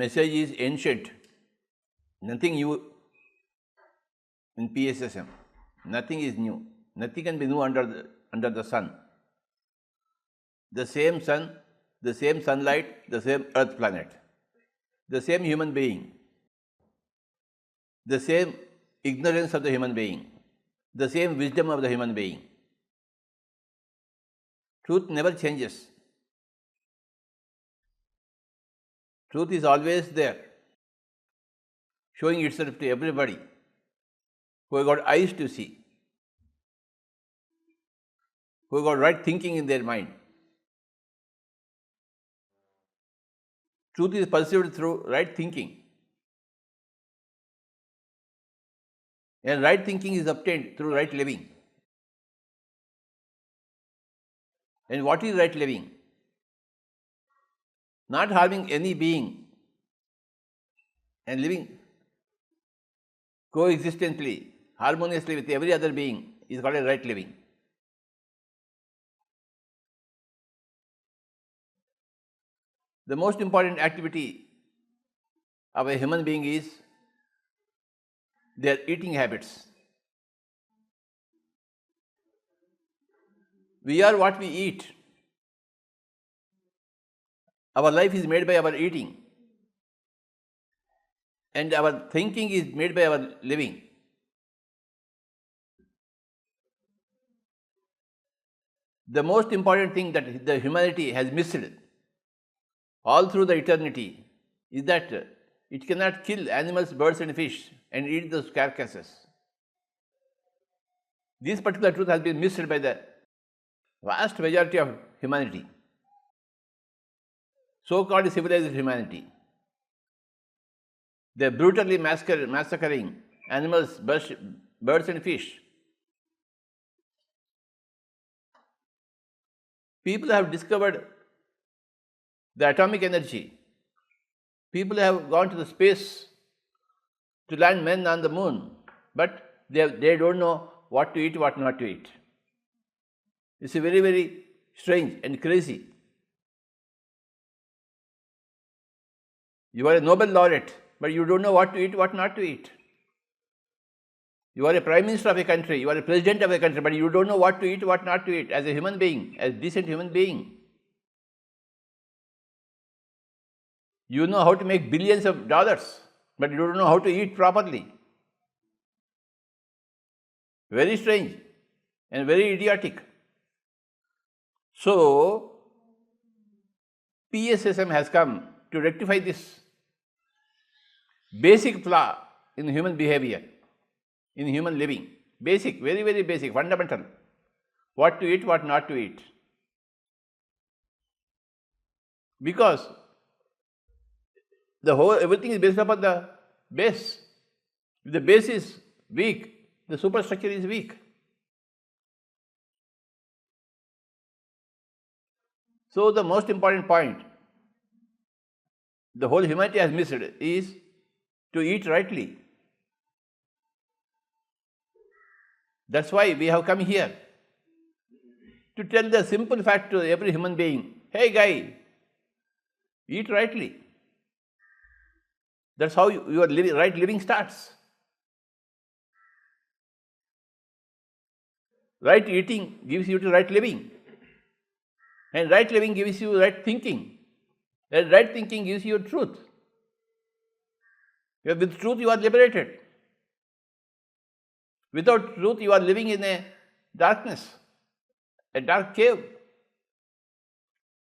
message is ancient. Nothing new in PSSM. Nothing is new. Nothing can be new under the sun. The same sun, the same sunlight, the same earth planet, the same human being, the same ignorance of the human being, the same wisdom of the human being. Truth never changes. Truth is always there, showing itself to everybody who have got eyes to see, who have got right thinking in their mind. Truth is perceived through right thinking. And right thinking is obtained through right living. And what is right living? Not harming any being and living coexistently, harmoniously with every other being is called a right living. The most important activity of a human being is their eating habits. We are what we eat. Our life is made by our eating, and our thinking is made by our living. The most important thing that the humanity has missed all through the eternity is that it cannot kill animals, birds and fish and eat those carcasses. This particular truth has been missed by the vast majority of humanity, so-called civilized humanity. They are brutally massacring animals, birds and fish. People have discovered the atomic energy. People have gone to the space to land men on the moon, but they don't know what to eat, what not to eat. It's very, very strange and crazy. You are a Nobel laureate, but you don't know what to eat, what not to eat. You are a prime minister of a country, you are a president of a country, but you don't know what to eat, what not to eat as a human being, as a decent human being. You know how to make billions of dollars, but you don't know how to eat properly. Very strange and very idiotic. So, PSSM has come to rectify this basic flaw in human behavior, in human living. Basic, very, very basic, fundamental. What to eat, what not to eat. Because everything is based upon the base. If the base is weak, the superstructure is weak. So the most important point the whole humanity has missed is to eat rightly. That's why we have come here, to tell the simple fact to every human being, hey guy, eat rightly. That's how your right living starts. Right eating gives you to right living. And right living gives you right thinking. And right thinking gives you truth. With truth you are liberated. Without truth you are living in a darkness, a dark cave.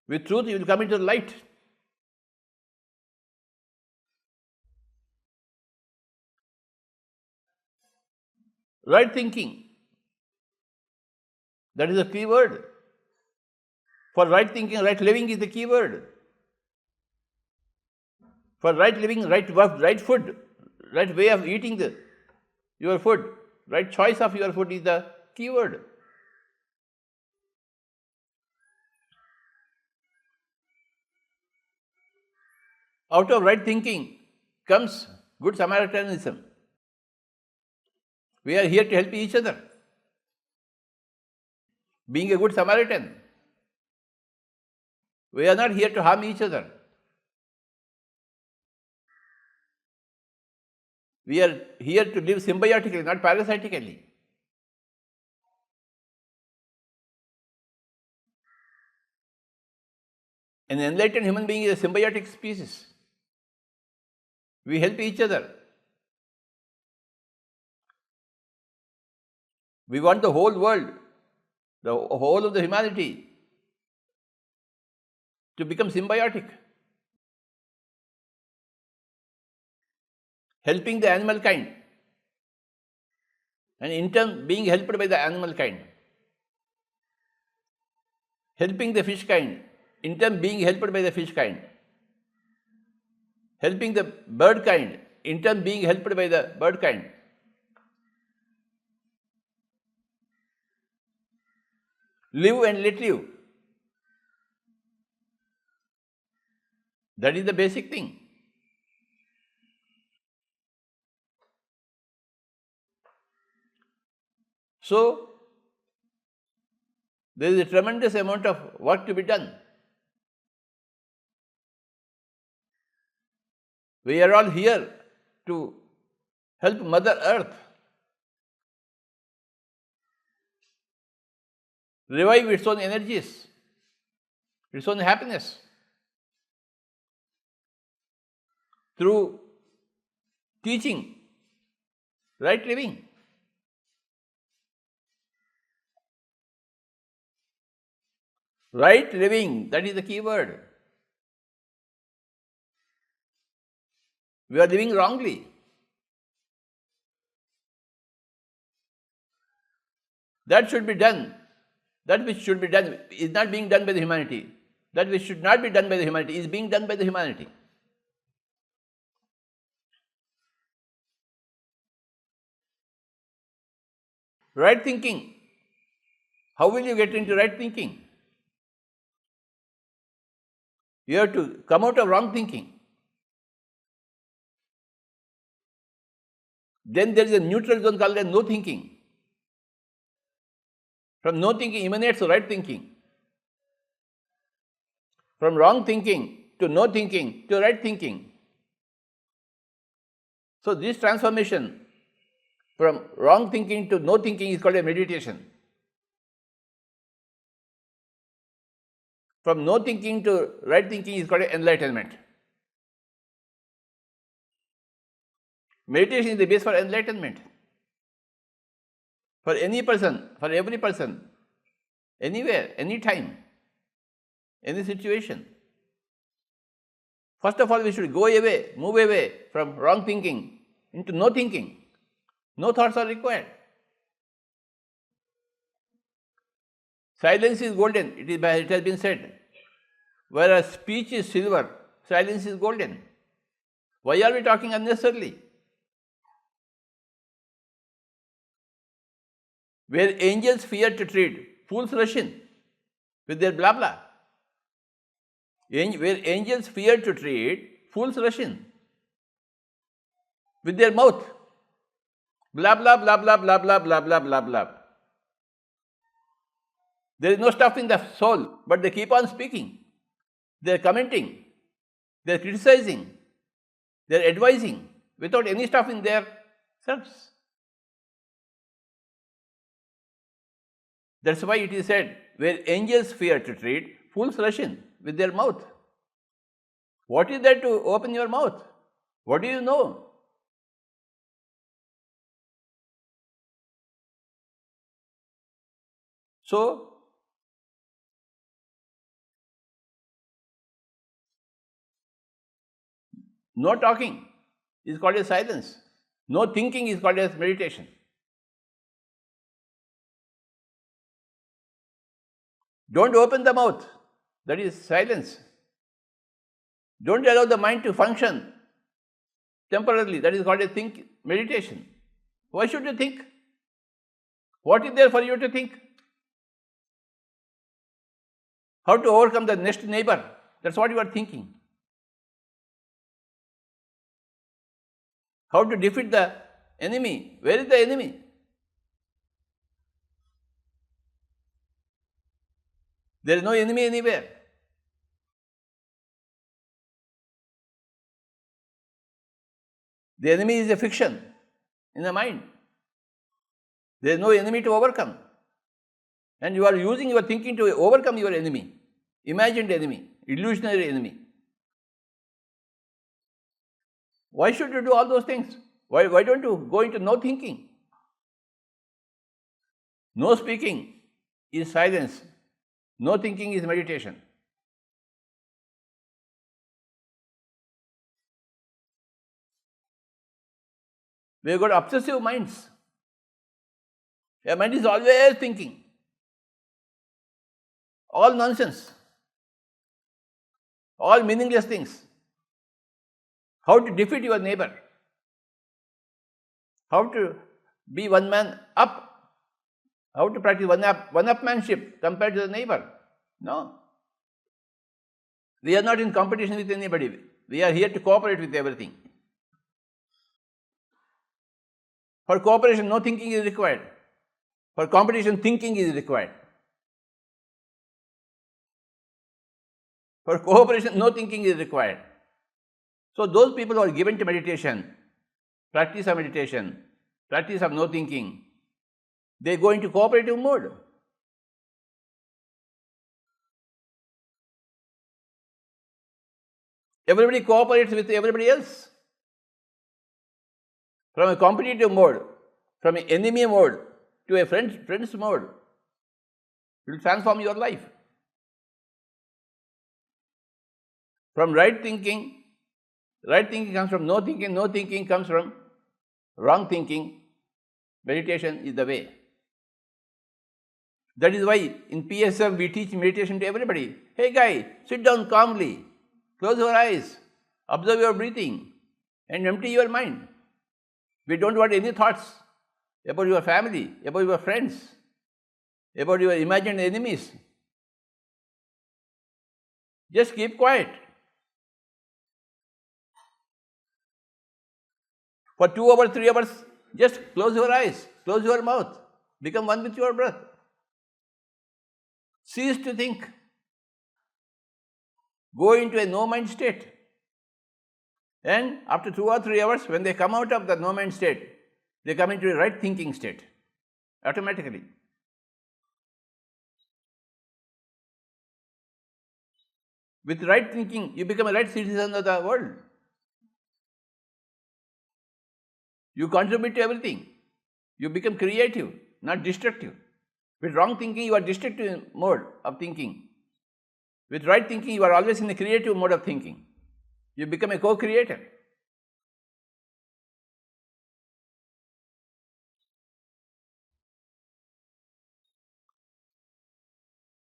With truth you will come into the light. Right thinking, that is the key word. For right thinking, right living is the key word. For right living, right work, right food, right way of eating your food, right choice of your food is the key word. Out of right thinking comes good Samaritanism. We are here to help each other. Being a good Samaritan. We are not here to harm each other. We are here to live symbiotically, not parasitically. An enlightened human being is a symbiotic species. We help each other. We want the whole world, the whole of the humanity, to become symbiotic. Helping the animal kind, and in turn being helped by the animal kind. Helping the fish kind, in turn being helped by the fish kind. Helping the bird kind, in turn being helped by the bird kind. Live and let live. That is the basic thing. So, there is a tremendous amount of work to be done. We are all here to help Mother Earth revive its own energies, its own happiness, through teaching right living. Right living, that is the key word. We are living wrongly. That should be done. That which should be done is not being done by the humanity. That which should not be done by the humanity is being done by the humanity. Right thinking. How will you get into right thinking? You have to come out of wrong thinking. Then there is a neutral zone called as no thinking. From no thinking emanates right thinking. From wrong thinking to no thinking to right thinking. So this transformation from wrong thinking to no thinking is called a meditation. From no thinking to right thinking is called enlightenment. Meditation is the base for enlightenment. For any person, for every person, anywhere, anytime, any situation. First of all, we should go away, move away from wrong thinking into no thinking. No thoughts are required. Silence is golden, it has been said. Whereas speech is silver, silence is golden. Why are we talking unnecessarily? Where angels fear to tread, fools rush in with their blah blah. Where angels fear to tread, fools rush in with their mouth. Blah blah blah blah blah blah blah blah blah blah. There is no stuff in the soul, but they keep on speaking. They are commenting, they are criticizing, they are advising without any stuff in their selves. That's why it is said, where angels fear to tread, fools rush in with their mouth. What is there to open your mouth? What do you know? So, no talking is called as silence. No thinking is called as meditation. Don't open the mouth. That is silence. Don't allow the mind to function temporarily. That is called as meditation. Why should you think? What is there for you to think? How to overcome the next neighbor. That's what you are thinking. How to defeat the enemy. Where is the enemy? There is no enemy anywhere. The enemy is a fiction in the mind. There is no enemy to overcome. And you are using your thinking to overcome your enemy, imagined enemy, illusionary enemy. Why should you do all those things? Why don't you go into no thinking? No speaking is silence. No thinking is meditation. We have got obsessive minds. Your mind is always thinking. All nonsense. All meaningless things. How to defeat your neighbor. How to be one man up. How to practice one-upmanship compared to the neighbor. No. We are not in competition with anybody. We are here to cooperate with everything. For cooperation, no thinking is required. For competition, thinking is required. For cooperation, no thinking is required. So those people who are given to meditation, practice of meditation, practice of no thinking, they go into cooperative mode. Everybody cooperates with everybody else. From a competitive mode, from an enemy mode to a friend's mode, it will transform your life. From right thinking comes from no thinking comes from wrong thinking. Meditation is the way. That is why in PSSM we teach meditation to everybody. Hey guy, sit down calmly, close your eyes, observe your breathing and empty your mind. We don't want any thoughts about your family, about your friends, about your imagined enemies. Just keep quiet. For 2 hours, 3 hours, just close your eyes, close your mouth, become one with your breath. Cease to think. Go into a no-mind state. And after 2 or 3 hours, when they come out of the no-mind state, they come into a right thinking state, automatically. With right thinking, you become a right citizen of the world. You contribute to everything. You become creative, not destructive. With wrong thinking, you are destructive mode of thinking. With right thinking, you are always in a creative mode of thinking. You become a co-creator.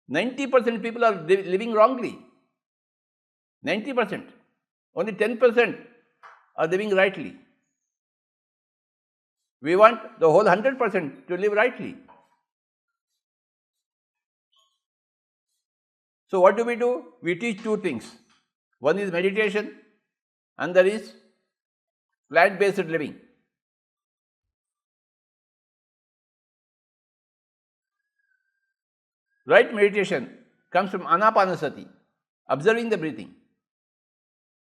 %90 people are living wrongly. 90%. Only 10% are living rightly. We want the whole 100% to live rightly. So what do? We teach 2 things. One is meditation, and there is plant-based living. Right meditation comes from Anapanasati, observing the breathing.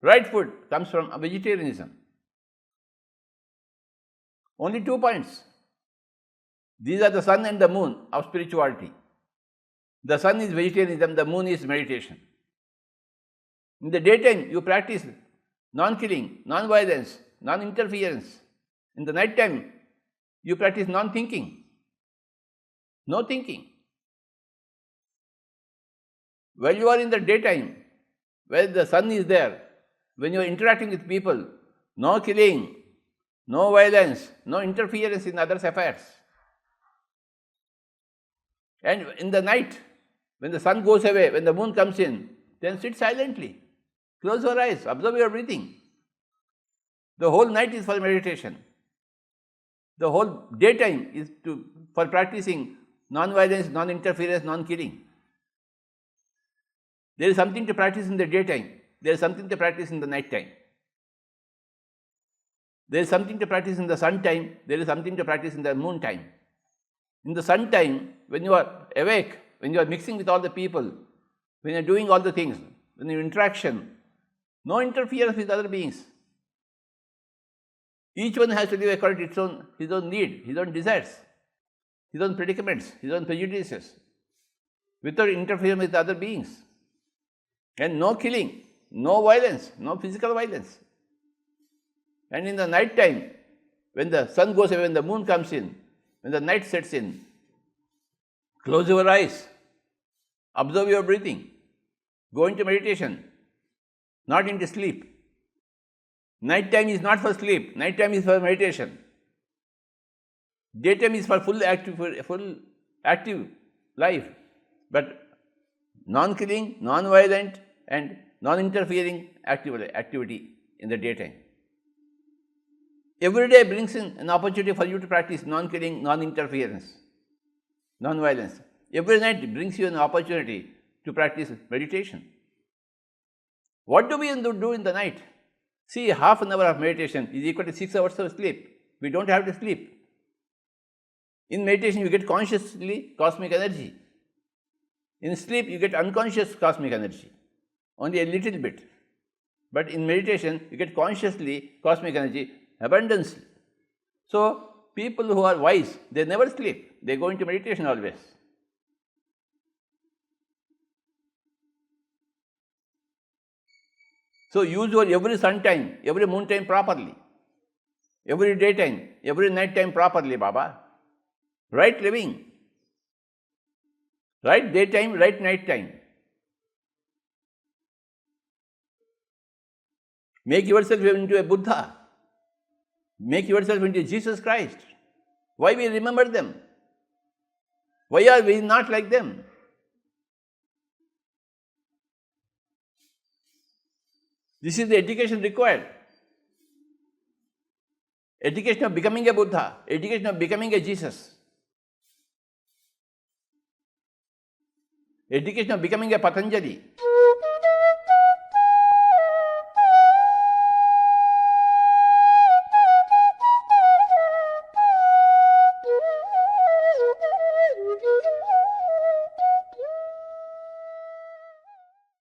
Right food comes from vegetarianism. Only 2 points. These are the sun and the moon of spirituality. The sun is vegetarianism, the moon is meditation. In the daytime, you practice non-killing, non-violence, non-interference. In the night time, you practice non-thinking. No thinking. While you are in the daytime, where the sun is there, when you are interacting with people, no killing, no violence, no interference in others' affairs. And in the night, when the sun goes away, when the moon comes in, then sit silently. Close your eyes, observe your breathing. The whole night is for meditation. The whole daytime is for practicing non-violence, non-interference, non-killing. There is something to practice in the daytime. There is something to practice in the night time. There is something to practice in the sun time. There is something to practice in the moon time. In the sun time, when you are awake, when you are mixing with all the people, when you are doing all the things, when you interaction, no interference with other beings. Each one has to live according to his own need, his own desires, his own predicaments, his own prejudices, without interfering with other beings. And no killing, no violence, no physical violence. And in the night time, when the sun goes away, when the moon comes in, when the night sets in, close your eyes, observe your breathing, go into meditation, not into sleep. Night time is not for sleep, night time is for meditation. Daytime is for full active life, but non-killing, non-violent and non-interfering activity in the daytime. Every day brings in an opportunity for you to practice non-killing, non-interference, non-violence. Every night brings you an opportunity to practice meditation. What do we do in the night? See, half an hour of meditation is equal to 6 hours of sleep. We don't have to sleep. In meditation, you get consciously cosmic energy. In sleep, you get unconscious cosmic energy, only a little bit. But in meditation, you get consciously cosmic energy, abundance. So, people who are wise, they never sleep. They go into meditation always. So, use your every sun time, every moon time properly, every daytime, every night time properly, Baba. Right living, right daytime, right night time. Make yourself into a Buddha. Make yourself into Jesus Christ. Why we remember them? Why are we not like them? This is the education required. Education of becoming a Buddha, education of becoming a Jesus. Education of becoming a Patanjali.